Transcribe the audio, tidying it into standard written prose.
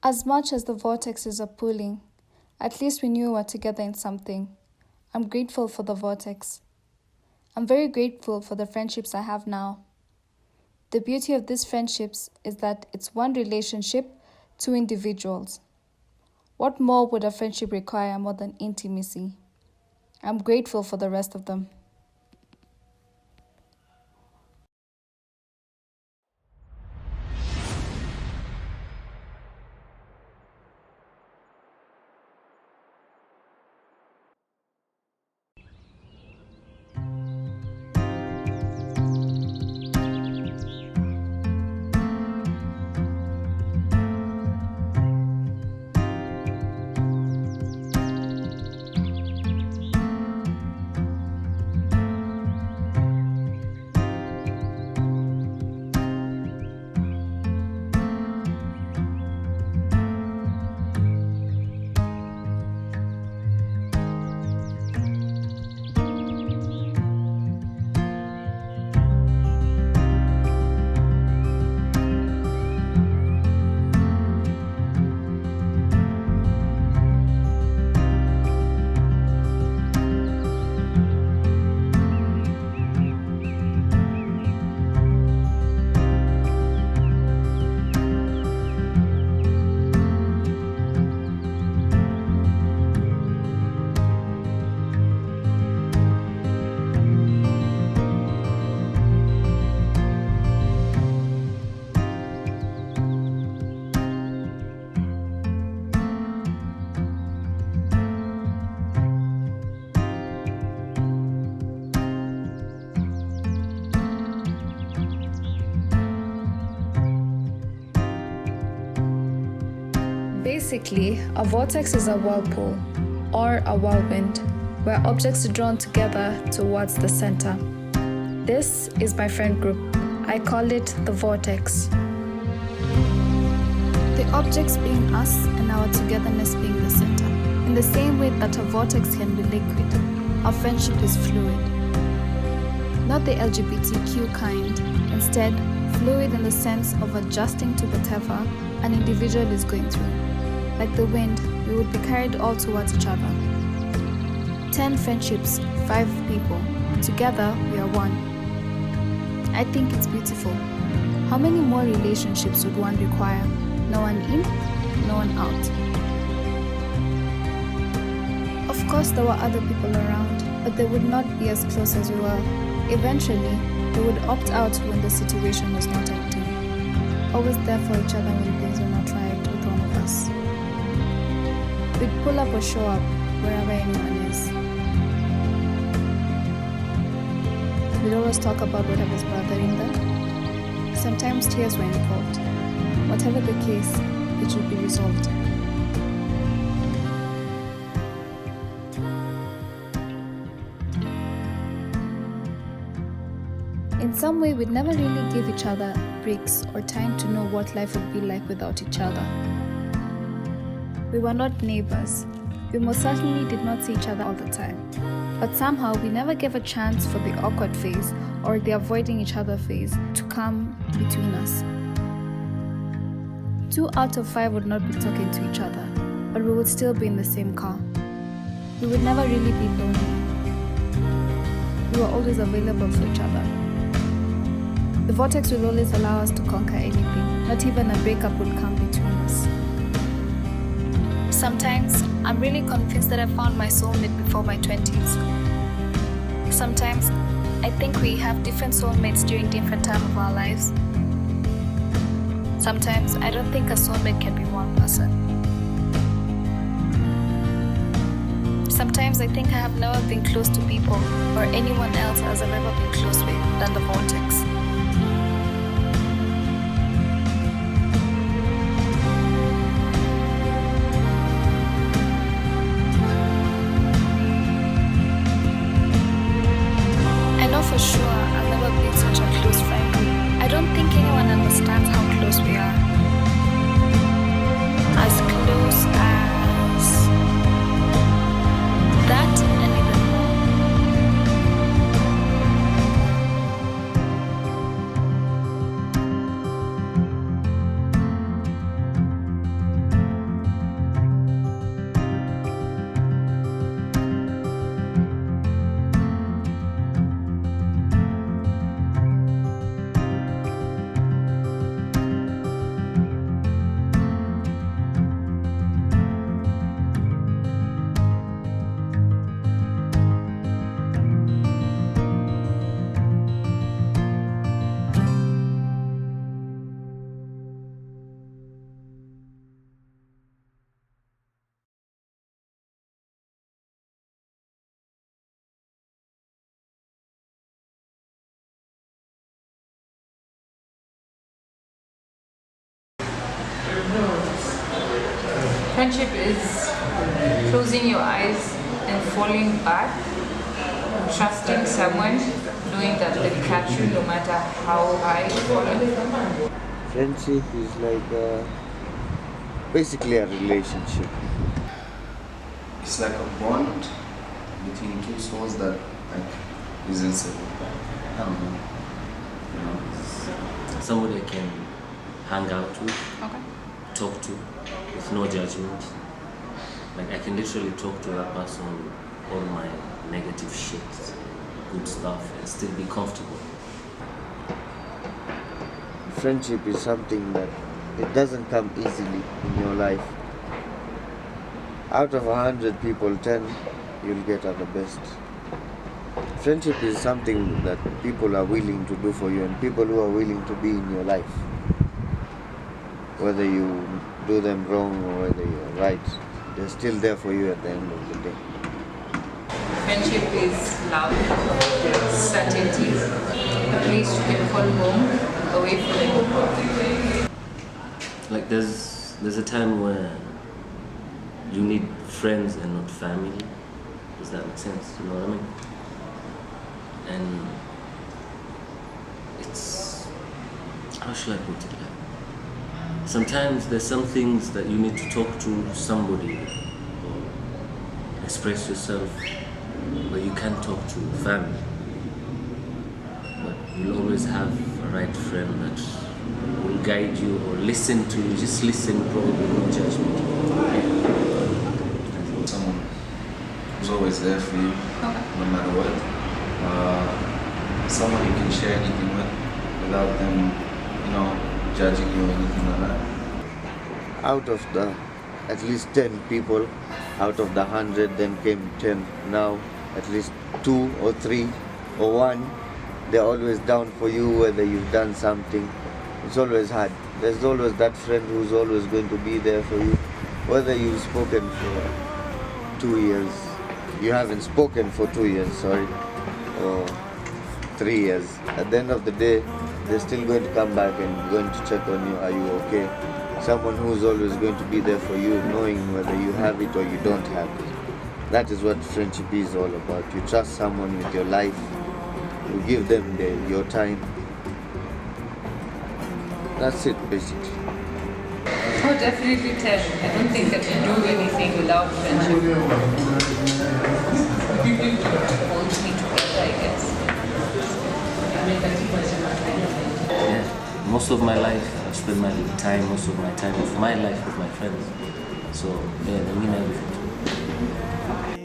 As much as the vortexes are pulling, at least we knew we were together in something. I'm grateful for the vortex. I'm very grateful for the friendships I have now. The beauty of these friendships is that it's one relationship, two individuals. What more would a friendship require more than intimacy? I'm grateful for the rest of them. Basically, a vortex is a whirlpool, or a whirlwind, where objects are drawn together towards the center. This is my friend group. I call it the vortex. The objects being us and our togetherness being the center. In the same way that a vortex can be liquid, our friendship is fluid. Not the LGBTQ kind, instead, fluid in the sense of adjusting to whatever an individual is going through. Like the wind, we would be carried all towards each other. 10 friendships, 5 people. Together, we are one. I think it's beautiful. How many more relationships would one require? No one in, no one out. Of course, there were other people around, but they would not be as close as we were. Eventually, they would opt out when the situation was not ideal. Always there for each other when things were not right with one of us. We'd pull up or show up wherever anyone is. We'd always talk about whatever's bothering them. Sometimes tears were involved. Whatever the case, it should be resolved. In some way, we'd never really give each other breaks or time to know what life would be like without each other. We were not neighbors. We most certainly did not see each other all the time. But somehow, we never gave a chance for the awkward phase or the avoiding each other phase to come between us. 2 out of 5 would not be talking to each other, but we would still be in the same car. We would never really be lonely. We were always available for each other. The vortex will always allow us to conquer anything. Not even a breakup would come between us. Sometimes, I'm really convinced that I found my soulmate before my 20s. Sometimes, I think we have different soulmates during different times of our lives. Sometimes, I don't think a soulmate can be one person. Sometimes, I think I have never been close to people or anyone else as I've ever been close with than the vortex. For sure, I've never been such a close friend. I don't think anyone understands how close we are. As close as that and even more. Friendship is closing your eyes and falling back, trusting someone, knowing that they'll catch you no matter how high you're falling. Friendship is like basically a relationship. It's like a bond between two souls that is inseparable. I don't know. You know, somebody I can hang out with, Okay. talk to, with no judgment. Like I can literally talk to that person all my negative shit, good stuff, and still be comfortable. Friendship is something that it doesn't come easily in your life. Out of 100 people, 10 you'll get are the best. Friendship is something that people are willing to do for you, and people who are willing to be in your life. Whether you do them wrong or whether you're right, they're still there for you at the end of the day. Friendship is love, certainty, a place you can call home, away from home. Like there's a time where you need friends and not family. Does that make sense? You know what I mean? And it's, how should I put it? Like, sometimes there's some things that you need to talk to somebody or express yourself, but you can't talk to family. But you'll always have a right friend that will guide you or listen to you, just listen, probably no judgment. someone who's always there for you, no matter what. Someone you can share anything with without them, judging you or anything like that. Out of the at least 10 people, out of the 100, then came 10. Now at least 2 or 3 or 1, they're always down for you whether you've done something. It's always hard. There's always that friend who's always going to be there for you, whether you've spoken for 2 years, you haven't spoken for 2 years, sorry, or 3 years. At the end of the day, they're still going to come back and going to check on you. Are you okay? Someone who's always going to be there for you, knowing whether you have it or you don't have it. That is what friendship is all about. You trust someone with your life. You give them your time. That's it, basically. Oh, definitely 10. I don't think I can do anything without friendship. It holds me together, I guess. Yeah, most of my life I've spent most of my time of my life with my friends. So yeah, they mean everything to me.